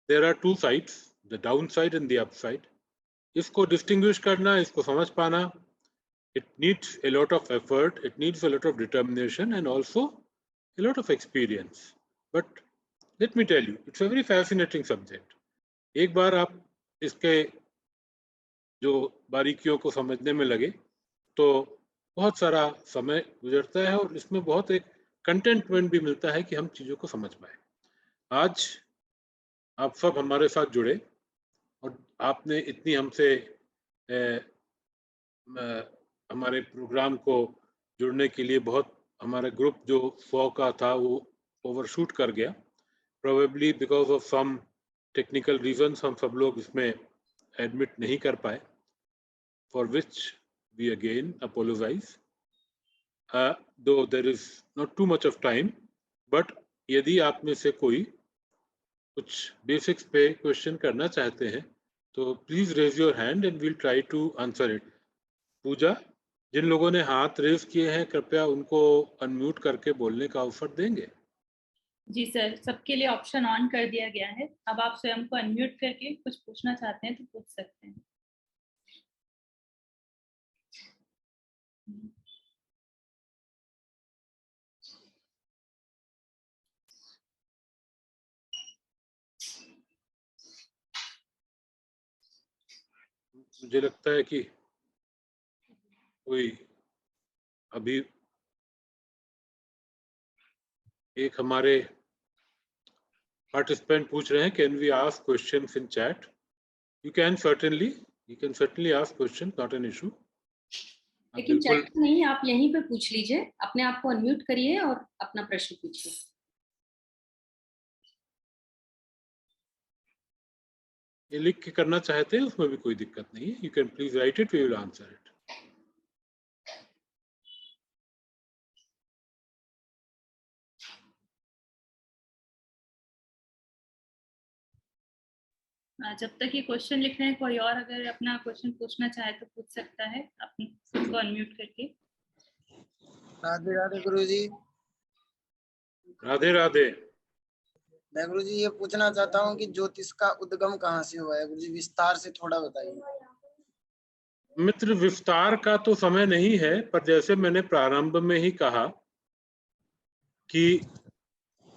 there are two sides, the down side and the up side. इसको डिस्टिंग्विश करना, इसको समझ पाना, it needs a lot of effort, it needs a lot of determination and also a lot of experience. But let me tell you, it's a very fascinating subject. एक बार आप इसके जो बारीकियों को समझने में लगे तो बहुत सारा समय गुजरता है और इसमें बहुत एक कंटेंटमेंट भी मिलता है कि हम चीज़ों को समझ पाए। आज आप सब हमारे साथ जुड़े और आपने इतनी हमसे हमारे प्रोग्राम को जुड़ने के लिए बहुत, हमारा ग्रुप जो 100 का था वो ओवरशूट कर गया, probably because of some technical reasons हम सब लोग इसमें एडमिट नहीं कर पाए, for which we again apologise, though there is not too much of time. But यदि आप में से कोई कुछ बेसिक्स पे क्वेश्चन करना चाहते हैं तो please raise your hand and we'll try to answer it. Pooja, जिन लोगों ने हाथ रेज किए हैं कृपया उनको अनम्यूट करके बोलने का अवसर देंगे। जी सर, सबके लिए ऑप्शन ऑन कर दिया गया है। अब आप स्वयं को अनम्यूट करके कुछ पूछना चाहते हैं तो पूछ सकते हैं। मुझे लगता है कि कोई अभी एक हमारे पार्टिसिपेंट पूछ रहे हैं, can we ask questions in chat? You can certainly ask question, not an issue. लेकिन चैट नहीं, आप यहीं पे पूछ लीजिए, अपने आप को अनम्यूट करिए और अपना प्रश्न पूछिए। ये लिख के करना चाहते हैं उसमें भी कोई दिक्कत नहीं है, you can please write it, we will answer it. जब तक ये क्वेश्चन लिख रहे हैं, कोई और अगर अपना क्वेश्चन पूछना चाहे तो पूछ सकता है, अपने खुद को अनम्यूट करके। राधे राधे गुरुजी। राधे राधे। मैं गुरुजी ये पूछना चाहता हूँ कि ज्योतिष का उद्गम कहाँ से हुआ है? गुरुजी विस्तार से थोड़ा बताइए। मित्र, विस्तार का तो समय नहीं है, पर जैसे मैंने प्रारंभ में ही कहा कि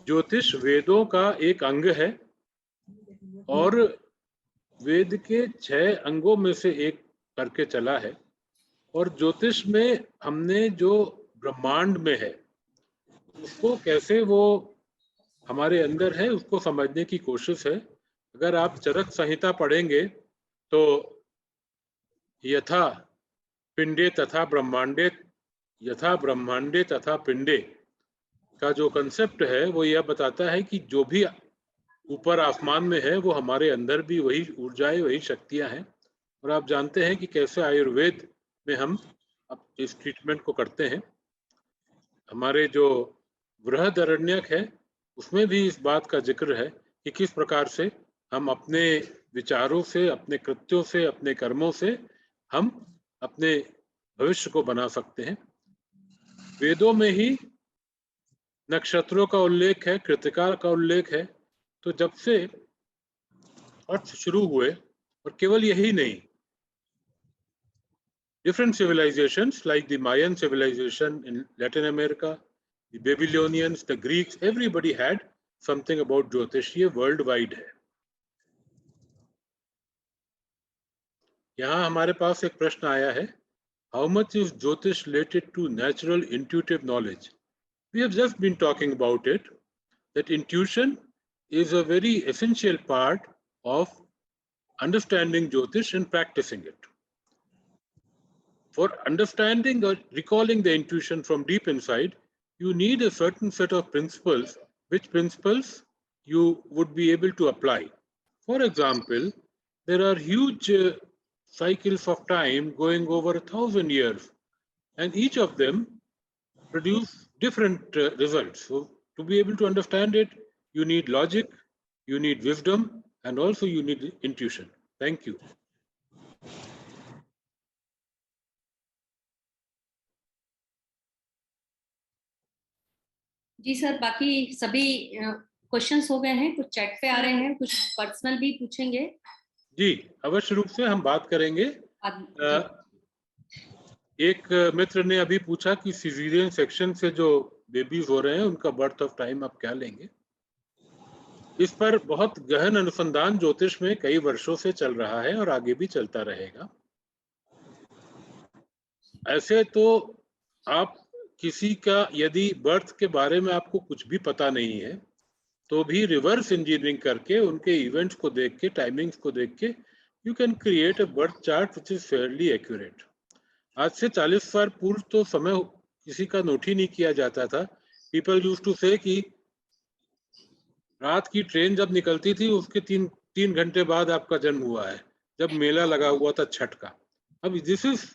ज्योतिष वेदों का एक अंग है और वेद के 6 अंगों में से एक करके चला है। और ज्योतिष में हमने जो ब्रह्मांड में है उसको कैसे वो हमारे अंदर है उसको समझने की कोशिश है। अगर आप चरक संहिता पढ़ेंगे तो यथा पिंडे तथा ब्रह्मांडे, यथा ब्रह्मांडे तथा पिंडे का जो कंसेप्ट है वो यह बताता है कि जो भी ऊपर आसमान में है वो हमारे अंदर भी वही ऊर्जाएं, वही शक्तियां हैं। और आप जानते हैं कि कैसे आयुर्वेद में हम इस ट्रीटमेंट को करते हैं। हमारे जो बृहदारण्यक है उसमें भी इस बात का जिक्र है कि किस प्रकार से हम अपने विचारों से, अपने कृत्यों से, अपने कर्मों से हम अपने भविष्य को बना सकते हैं। वेदों में ही नक्षत्रों का उल्लेख है, कृतिका का उल्लेख है। तो जब से अर्थ शुरू हुए, और केवल यही नहीं, different civilizations like the Mayan civilization in Latin America, the Babylonians, the Greeks, everybody had something about Jyotish. ये worldwide है। यहाँ हमारे पास एक प्रश्न आया है, how much is Jyotish related to natural intuitive knowledge? We have just been talking about it, that intuition is a very essential part of understanding Jyotish and practicing it. For understanding or recalling the intuition from deep inside, you need a certain set of principles, which principles you would be able to apply. For example, there are huge cycles of time going over 1,000 years, and each of them produce different results. So to be able to understand it, you need logic, you need wisdom, and also you need intuition. Thank you. Ji sir, बाकी सभी क्वेश्चंस हो गए हैं, कुछ चैट पे आ रहे हैं, कुछ पर्सनल भी पूछेंगे। जी, अवश्य रूप से हम बात करेंगे। एक मित्र ने अभी पूछा कि सिजेरियन सेक्शन से जो बेबीज हो रहे हैं उनका बर्थ ऑफ टाइम आप क्या लेंगे। इस पर बहुत गहन अनुसंधान ज्योतिष में कई वर्षों से चल रहा है और आगे भी चलता रहेगा। ऐसे तो आप किसी का यदि बर्थ के बारे में आपको कुछ भी पता नहीं है तो भी रिवर्स इंजीनियरिंग करके उनके इवेंट्स को देख के, टाइमिंग्स को देख के you can create a birth chart which is fairly accurate. आज से 40 साल पूर्व तो समय किसी का नोट ही नहीं किया जाता था। पीपल यूज्ड टू से कि रात की ट्रेन जब निकलती थी उसके तीन घंटे बाद आपका जन्म हुआ है, जब मेला लगा हुआ था छठ का। अब दिस इज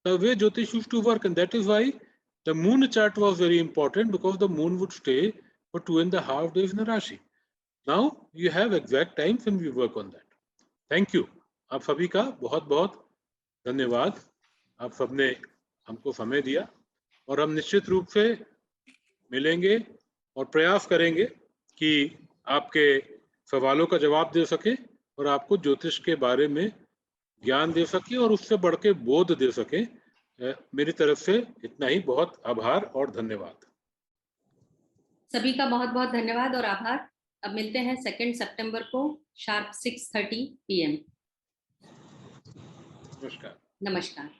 द वे ज्योतिष used to work, and that is why the moon chart was very important, because the moon would stay for 2.5 days in a Rashi. Now you have exact times and we work on that. Thank you. आप सभी का बहुत बहुत धन्यवाद। आप सबने हमको समय दिया और हम निश्चित रूप से मिलेंगे और प्रयास करेंगे कि आपके सवालों का जवाब दे सके और आपको ज्योतिष के बारे में ज्ञान दे सके और उससे बढ़ के बोध दे सके। मेरी तरफ से इतना ही। बहुत आभार और धन्यवाद। सभी का बहुत बहुत धन्यवाद और आभार। अब मिलते हैं 2 सितंबर को शार्प 6:30 PM। नमस्कार। नमस्कार।